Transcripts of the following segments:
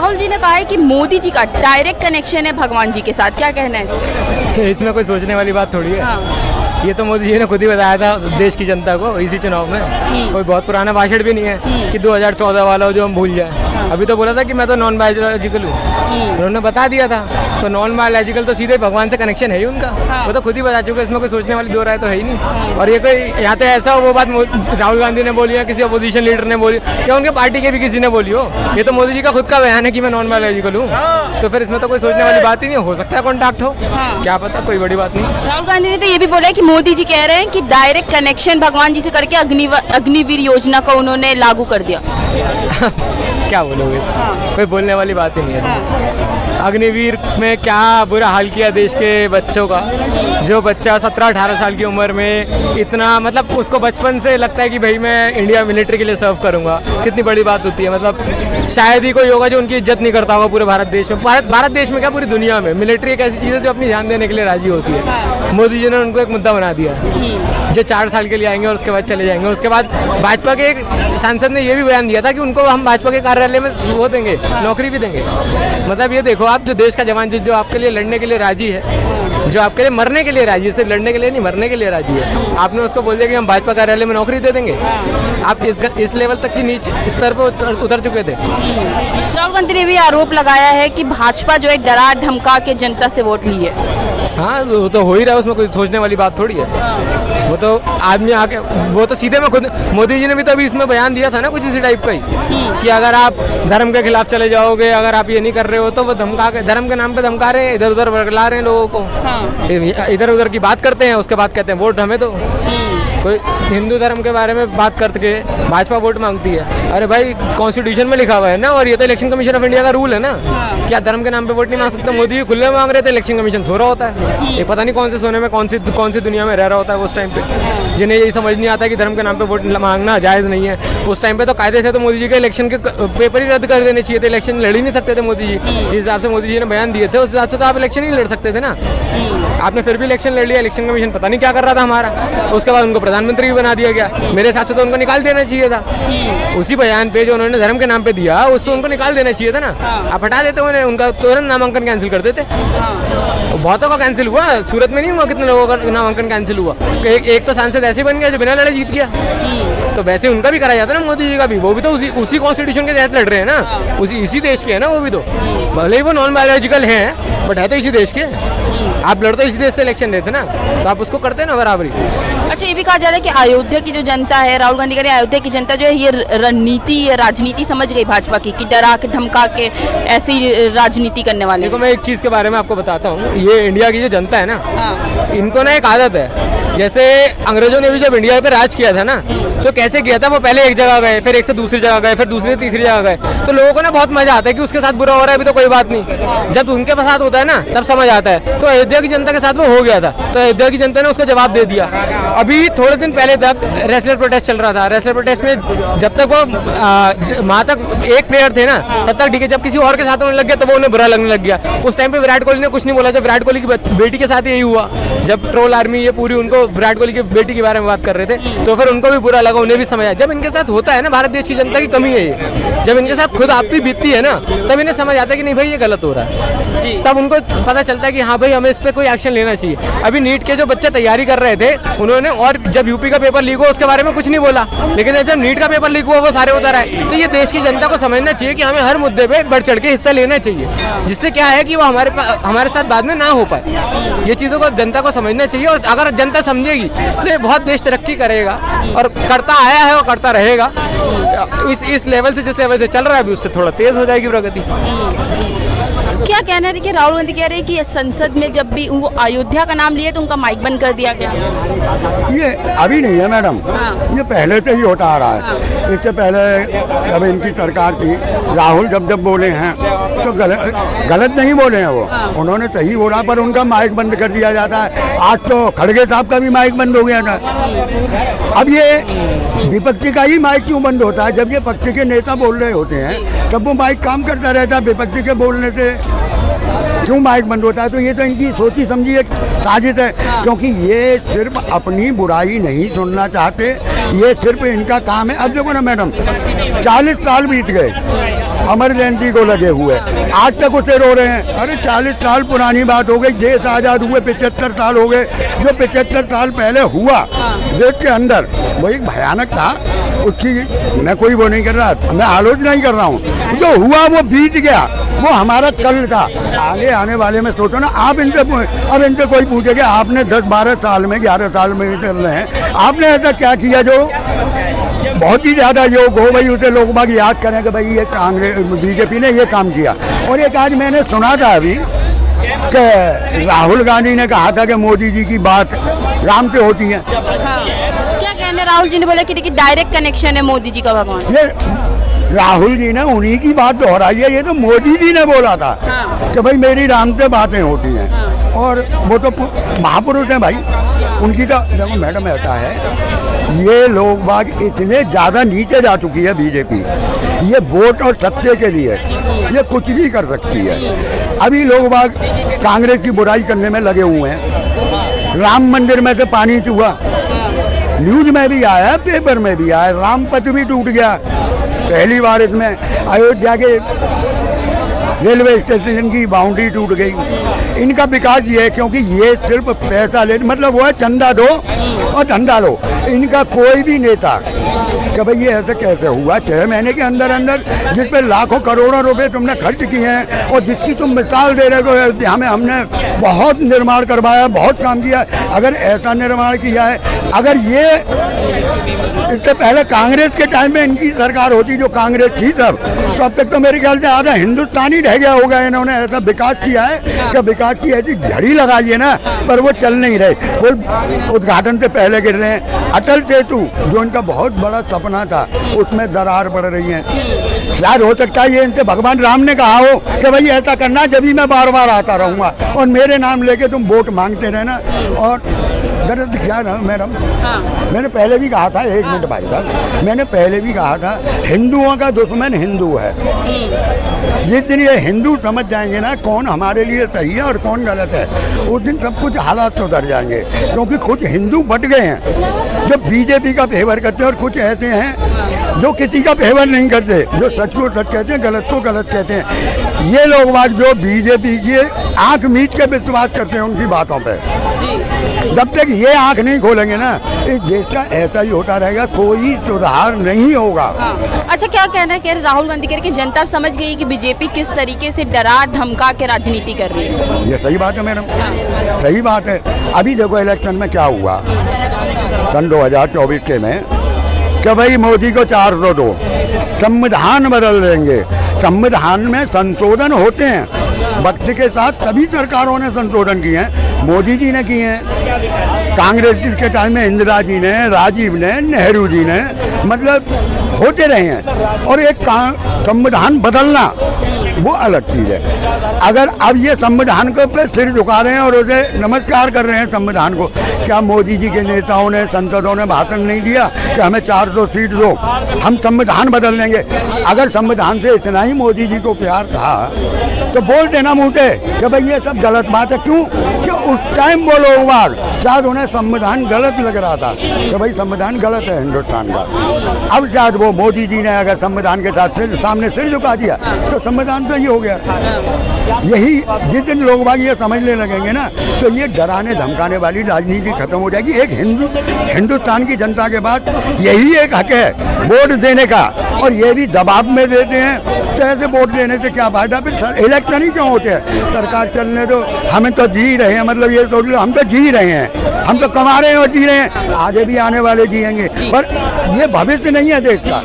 राहुल जी ने कहा है कि मोदी जी का डायरेक्ट कनेक्शन है भगवान जी के साथ, क्या कहना है इसमें? इसमें कोई सोचने वाली बात थोड़ी है। हाँ। ये तो मोदी जी ने खुद ही बताया था देश की जनता को इसी चुनाव में। कोई बहुत पुराना भाषण भी नहीं है कि 2014 वाला हो जो हम भूल जाए। अभी तो बोला था कि मैं तो नॉन बायोलॉजिकल हूँ, उन्होंने बता दिया था। तो नॉन बायोलॉजिकल तो सीधे भगवान से कनेक्शन है ही उनका। वो तो खुद ही बता चुके, इसमें कोई सोचने वाली दो राय तो है ही नहीं। और ये कोई यहाँ तो ऐसा हो वो बात राहुल गांधी ने बोली है, किसी अपोजिशन लीडर ने बोली या उनके पार्टी के भी किसी ने बोली हो, ये तो मोदी जी का खुद का बयान है कि मैं नॉन बायोलॉजिकल हूँ। तो फिर इसमें तो कोई सोचने वाली बात ही नहीं। हो सकता है कॉन्टैक्ट हो, क्या पता, कोई बड़ी बात नहीं। राहुल गांधी ने तो ये भी बोला है कि मोदी जी कह रहे हैं कि डायरेक्ट कनेक्शन भगवान जी से करके अग्निवीर योजना को उन्होंने लागू कर दिया। क्या बोलोगे इसमें? कोई बोलने वाली बात ही नहीं है इसमें। अग्निवीर में क्या बुरा हाल किया देश के बच्चों का। जो बच्चा 17-18 साल की उम्र में इतना, मतलब उसको बचपन से लगता है कि भाई मैं इंडिया मिलिट्री के लिए सर्व करूंगा, कितनी बड़ी बात होती है। मतलब शायद ही कोई होगा जो उनकी इज्जत नहीं करता होगा पूरे भारत देश में। भारत देश में क्या, पूरी दुनिया में मिलिट्री एक ऐसी चीज़ है जो अपनी जान देने के लिए राजी होती है। मोदी जी ने उनको एक मुद्दा बना दिया जो 4 साल के लिए आएंगे और उसके बाद चले जाएंगे। उसके बाद भाजपा के एक सांसद ने यह भी बयान दिया था कि उनको हम भाजपा के कार्यालय में वो देंगे, नौकरी भी देंगे। मतलब ये देखो आप, जो देश का जवान जो आपके लिए लड़ने के लिए राजी है, जो आपके लिए मरने के लिए राजी है, सिर्फ लड़ने के लिए नहीं मरने के लिए राजी है, आपने उसको बोल दिया कि हम भाजपा कार्यालय में नौकरी दे देंगे। आप इस लेवल तक की नीच स्तर पर उतर चुके थे। राहुल गांधी ने भी आरोप लगाया है कि भाजपा जो है डरा धमका के जनता से वोट ली है। हाँ, वो तो हो ही रहा है, उसमें कोई सोचने वाली बात थोड़ी है। वो तो आदमी आके, वो तो सीधे में खुद, मोदी जी ने भी तो अभी इसमें बयान दिया था ना कुछ इसी टाइप का ही, कि अगर आप धर्म के खिलाफ चले जाओगे, अगर आप ये नहीं कर रहे हो, तो वो धमका के, धर्म के नाम पे धमका रहे हैं, इधर उधर वर्गला रहे हैं लोगों को। इधर उधर की बात करते हैं, उसके बाद कहते हैं वोट हमें दो। कोई हिंदू धर्म के बारे में बात करके भाजपा वोट मांगती है। अरे भाई, कॉन्स्टिट्यूशन में लिखा हुआ है ना, और ये तो इलेक्शन कमीशन ऑफ इंडिया का रूल है ना, क्या धर्म के नाम पे वोट नहीं मांग सकते? मोदी खुले मांग रहे थे, इलेक्शन कमीशन सो रहा होता है। ये पता नहीं कौन से सोने में कौन सी दुनिया में रह रहा होता है उस टाइम पे, जिन्हें यही समझ नहीं आता कि धर्म के नाम पे वोट मांगना जायज़ नहीं है। उस टाइम पे तो कायदे से तो मोदी जी के इलेक्शन के पेपर ही रद्द कर देने चाहिए थे, इलेक्शन लड़ ही नहीं सकते थे मोदी जी। जिस हिसाब से मोदी जी ने बयान दिए थे उस हिसाब से तो आप इलेक्शन ही लड़ सकते थे ना। आपने फिर भी इलेक्शन लड़ लिया, इलेक्शन कमीशन पता नहीं क्या कर रहा था हमारा। उसके बाद उनको प्रधानमंत्री भी बना दिया गया। मेरे हिसाब से तो उनको निकाल देना चाहिए था। उसी बयान पे जो उन्होंने धर्म के नाम पे दिया, उस पर उनको निकाल देना चाहिए था ना। आप हटा देते उन्हें, उनका तुरंत नामांकन कैंसिल कर देते। बहुतों का कैंसिल हुआ, सूरत में नहीं हुआ, कितने लोगों का नामांकन कैंसिल हुआ। एक तो सांसद ऐसे बन गया जो बिना लड़े जीत गया। तो वैसे उनका भी करा जाता ना, मोदी जी का भी। वो भी तो उसी कॉन्स्टिट्यूशन के तहत लड़ रहे हैं ना, इसी देश के है ना वो भी तो। भले ही वो नॉन बायोलॉजिकल हैं, बट है तो इसी देश के। आप लड़ते इसी देश से इलेक्शन लेते ना, तो आप उसको करते ना बराबरी। अच्छा, ये भी कहा जा रहा है कि अयोध्या की जो जनता है, राहुल गांधी कह रहे हैं अयोध्या की जनता जो है ये राजनीति समझ गई भाजपा की, कि डरा के धमका के ऐसी राजनीति करने वाले। देखो, मैं एक चीज़ के बारे में आपको बताता हूँ। ये इंडिया की जो जनता है ना, इनको ना एक आदत है। जैसे अंग्रेजों ने भी जब इंडिया पे राज किया था ना, तो कैसे किया था, वो पहले एक जगह गए, फिर एक से दूसरी जगह गए, फिर दूसरी से तीसरी जगह गए। तो लोगों को ना बहुत मजा आता है कि उसके साथ बुरा हो रहा है अभी तो कोई बात नहीं, जब उनके साथ होता है ना तब समझ आता है। तो अयोध्या की जनता के साथ वो हो गया था, तो अयोध्या की जनता ने उसका जवाब दे दिया। अभी थोड़े दिन पहले तक रेसलर प्रोटेस्ट चल रहा था। रेसलर प्रोटेस्ट में जब तक वो वहाँ तक एक प्लेयर थे ना, तब तक ठीक है। जब किसी और के साथ होने लग गया तो वो उन्हें बुरा लगने लग गया। उस टाइम पे विराट कोहली ने कुछ नहीं बोला। जब विराट कोहली की बेटी के साथ यही हुआ, जब ट्रोल आर्मी ये पूरी उनको विराट कोहली की बेटी के बारे में बात कर रहे थे, तो फिर उनको भी बुरा लगा, उन्हें भी समझ आया। जब इनके साथ होता है ना, भारत देश की जनता की कमी है ये, जब इनके साथ खुद आप भी बीतती है ना, तब इन्हें समझ आता है कि नहीं भाई ये गलत हो रहा है। तब उनको पता चलता है कि हाँ भाई हमें इस पे कोई एक्शन लेना चाहिए। अभी नीट के जो बच्चे तैयारी कर रहे थे उन्होंने, और जब यूपी का पेपर लीक हुआ उसके बारे में कुछ नहीं बोला, लेकिन जब नीट का पेपर लीक हुआ वो सारे उतर आए। तो ये देश की जनता को समझना चाहिए कि हमें हर मुद्दे पे बढ़ चढ़ के हिस्सा लेना चाहिए, जिससे क्या है कि वो हमारे साथ बाद में ना हो पाए। ये चीज़ों को जनता को समझना चाहिए, और अगर जनता समझेगी तो ये बहुत देश तरक्की करेगा, और करता आया है और करता रहेगा। इस लेवल से, जिस लेवल से चल रहा है अभी, उससे थोड़ा तेज हो जाएगी प्रगति। क्या कहना है कि राहुल गांधी कह रहे हैं कि संसद में जब भी वो अयोध्या का नाम लिए तो उनका माइक बंद कर दिया गया। ये अभी नहीं है मैडम, ये पहले से ही होता आ रहा है। इससे पहले जब इनकी सरकार थी, राहुल जब बोले हैं तो गलत नहीं बोले हैं वो, उन्होंने सही बोला, पर उनका माइक बंद कर दिया जाता है। आज तो खड़गे साहब का भी माइक बंद हो गया था। अब ये विपक्षी का ही माइक क्यों बंद होता है? जब ये पक्ष के नेता बोल रहे होते हैं तब वो माइक काम करता रहता है, विपक्षी के बोलने से क्यों माइक बंद होता है? तो ये तो इनकी सोची समझी एक साजिश है, क्योंकि ये सिर्फ अपनी बुराई नहीं सुनना चाहते, ये सिर्फ इनका काम है। अब देखो ना मैडम, 40 साल बीत गए, इमरजेंसी को लगे हुए, आज तक उसे रो रहे हैं। अरे 40 साल पुरानी बात हो गई, देश आज़ाद हुए 75 साल हो गए। जो 75 साल पहले हुआ देश के अंदर वो एक भयानक था, उसकी मैं कोई वो नहीं कर रहा, मैं आलोचना नहीं कर रहा हूँ। जो हुआ वो बीत गया, वो हमारा कल था। आगे आने वाले में सोचो ना, आप इनसे अब इनसे कोई पूछेगा आपने 10-12 साल में 11 साल में चल रहे हैं, आपने ऐसा क्या किया जो बहुत ही ज़्यादा योग हो भाई, उसे लोग बाग याद करें कि भाई ये कांग्रेस बीजेपी ने ये काम किया। और एक आज मैंने सुना था अभी कि राहुल गांधी ने कहा था कि मोदी जी की बात राम से होती है। क्या कहने, राहुल जी ने बोला कि देखिए डायरेक्ट कनेक्शन है मोदी जी का भगवान। ये राहुल जी ने उन्हीं की बात दोहराई है, ये तो मोदी जी ने बोला था कि भाई मेरी राम से बातें होती हैं। और वो तो महापुरुष हैं भाई, उनकी तो देखो मैडम ऐसा है, ये लोग बाग इतने ज़्यादा नीचे जा चुकी है बीजेपी, ये वोट और सत्ते के लिए ये कुछ भी कर सकती है। अभी लोग बाग कांग्रेस की बुराई करने में लगे हुए हैं। राम मंदिर में से पानी चूहा, न्यूज में भी आया, पेपर में भी आया, राम पथ भी टूट गया पहली बार इसमें। अयोध्या के रेलवे स्टेशन की बाउंड्री टूट गई। इनका विकास ये है क्योंकि ये सिर्फ पैसा ले, मतलब वो है चंदा दो और धंधा लो। इनका कोई भी नेता कि भाई ये ऐसे कैसे हुआ 6 महीने के अंदर अंदर, जिस पे लाखों करोड़ों रुपए तुमने खर्च किए हैं और जिसकी तुम मिसाल दे रहे हो अयोध्या में हमने बहुत निर्माण करवाया, बहुत काम किया। अगर ऐसा निर्माण किया है, अगर ये इससे पहले कांग्रेस के टाइम में इनकी सरकार होती, जो कांग्रेस थी तब, तो अब तक तो मेरे ख्याल से आधा हिंदुस्तान ही रह गया होगा। इन्होंने ऐसा विकास किया है कि विकास की ऐसी झड़ी लगाई है ना, पर वो चल नहीं रहे, कोई उद्घाटन से पहले गिर रहे हैं। अटल सेतु जो इनका बहुत बड़ा सपना था, उसमें दरार पड़ रही है। शायद हो सकता है ये इनसे भगवान राम ने कहा हो कि भाई ऐसा करना, जब भी मैं बार बार आता रहूँगा और मेरे नाम लेके तुम वोट मांगते रहना। और दरअसल क्या ना मैडम, मैंने पहले भी कहा था, 1 मिनट भाई साहब, मैंने पहले भी कहा था हिंदुओं का दुश्मन हिंदू है। जिस दिन ये हिंदू समझ जाएंगे ना कौन हमारे लिए सही है और कौन गलत है, उस दिन सब कुछ हालात सुधर जाएंगे। क्योंकि कुछ हिंदू बट गए हैं जो बीजेपी का फेवर करते हैं, और कुछ ऐसे हैं जो किसी का फेवर नहीं करते, जो सच को सच कहते हैं, गलत को गलत कहते हैं। ये लोग बात जो बीजेपी की आंख मीच के विश्वास करते हैं उनकी बातों पे, जब तक ये आंख नहीं खोलेंगे ना, इस देश का ऐसा ही होता रहेगा, कोई सुधार नहीं होगा। अच्छा, क्या कहना है कि राहुल गांधी कह रहे कि जनता समझ गई कि बीजेपी किस तरीके से डरा धमका के राजनीति कर रही है। ये सही बात है मैडम, सही बात है। अभी देखो इलेक्शन में क्या हुआ सन 2024 के में कि भाई मोदी को 400 दो, संविधान बदल देंगे। संविधान में संशोधन होते हैं, वक्त के साथ सभी सरकारों ने संशोधन किए हैं, मोदी जी ने किए हैं, कांग्रेस के टाइम में इंदिरा जी ने, राजीव ने, नेहरू जी ने, मतलब होते रहे हैं। और एक संविधान बदलना वो अलग चीज़ है। अगर अब ये संविधान को पे सिर झुका रहे हैं और उसे नमस्कार कर रहे हैं संविधान को, क्या मोदी जी के नेताओं ने, सांसदों ने भाषण नहीं दिया कि हमें 400 सीट दो, हम संविधान बदल देंगे? अगर संविधान से इतना ही मोदी जी को प्यार था तो बोल देना मुँह से कि भाई ये सब गलत बात है। क्यों कि उस टाइम वो लोग बाग शायद उन्हें संविधान गलत लग रहा था कि भाई संविधान गलत है हिंदुस्तान का। अब शायद वो मोदी जी ने अगर संविधान के साथ सामने सिर झुका दिया तो संविधान सही हो गया। यही जिस दिन लोग बाग ये समझने लगेंगे ना, तो ये डराने धमकाने वाली राजनीति खत्म हो जाएगी। एक हिंदुस्तान की जनता के पास यही एक हक है वोट देने का, और ये भी दबाव में देते हैं। तो ऐसे वोट देने से क्या फायदा? फिर इलेक्शन ही क्यों होते हैं? सरकार चलने दो, हमें तो जी रहे हैं, मतलब ये सोच लो हम तो जी रहे हैं, हम तो कमा रहे हैं और जी रहे हैं, आगे भी आने वाले जिएंगे। पर ये भविष्य नहीं है देश का,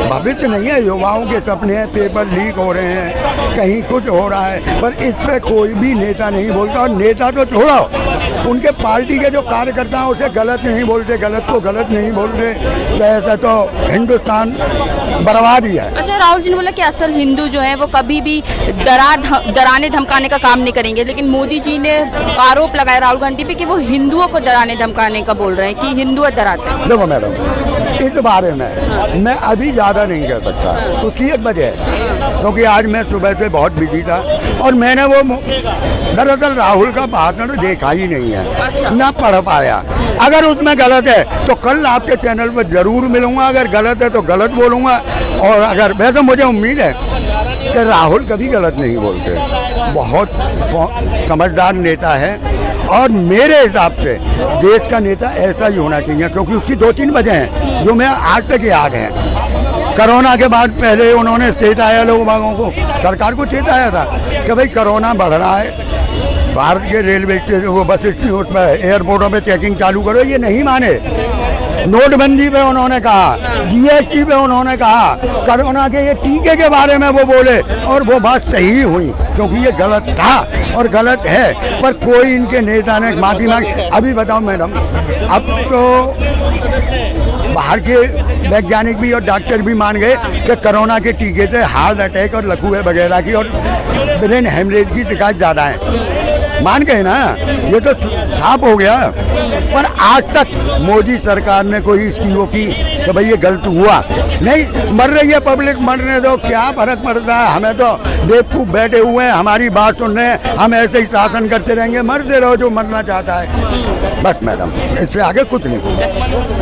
भविष्य नहीं है। युवाओं के सपने हैं, पेपर लीक हो रहे हैं, कहीं कुछ हो रहा है, पर इस पर कोई भी नेता नहीं बोलता। और नेता तो छोड़ो, उनके पार्टी के जो कार्यकर्ता हैं उसे गलत नहीं बोलते, गलत को गलत नहीं बोलते। तो ऐसा तो हिंदुस्तान बर्बाद ही है। अच्छा, राहुल जी ने बोला कि असल हिंदू जो है वो कभी भी डराने धमकाने का काम नहीं करेंगे, लेकिन मोदी जी ने आरोप लगाया राहुल गांधी पे कि वो हिंदुओं को डराने धमकाने का बोल रहे हैं कि हिंदू डराते हैं। देखो मैडम, इस बारे में मैं अभी ज़्यादा नहीं कह सकता, उसकी एक वजह है क्योंकि आज मैं सुबह से बहुत बिजी था और मैंने वो दरअसल राहुल का भाषण देखा ही नहीं है, ना पढ़ पाया। अगर उसमें गलत है तो कल आपके चैनल पर जरूर मिलूंगा, अगर गलत है तो गलत बोलूँगा। और अगर वैसे मुझे उम्मीद है कि राहुल कभी गलत नहीं बोलते, बहुत समझदार नेता है और मेरे हिसाब से देश का नेता ऐसा ही होना चाहिए, क्योंकि उसकी 2-3 वजह हैं जो मैं आज तक याद हैं। कोरोना के बाद पहले उन्होंने चेताया लोगों को, सरकार को चेताया था कि भाई कोरोना बढ़ रहा है, भारत के रेलवे स्टेशन वो बस स्टेशन पर एयरपोर्टों पे चेकिंग चालू करो, ये नहीं माने। नोटबंदी पे उन्होंने कहा, जीएसटी पे उन्होंने कहा, कोरोना के ये टीके के बारे में वो बोले और वो बात सही हुई, क्योंकि ये गलत था और गलत है, पर कोई इनके नेता ने माफी मांगी। अभी बताओ मैडम, अब तो बाहर के वैज्ञानिक भी और डॉक्टर भी मान गए कि कोरोना के टीके से हार्ट अटैक और लकवे वगैरह की और ब्रेन हेमरेज की शिकायत ज़्यादा है, मान गए ना, ये तो साफ हो गया। पर आज तक मोदी सरकार ने कोई इसकी वो की कि भाई ये गलत हुआ नहीं, मर रही है पब्लिक, मरने दो, क्या फर्क पड़ता है, हमें तो बेवकूफ़ बैठे हुए हैं, हमारी बात सुन रहे हैं, हम ऐसे ही शासन करते रहेंगे, मरते रहो जो मरना चाहता है, बस मैडम, इससे आगे कुछ नहीं।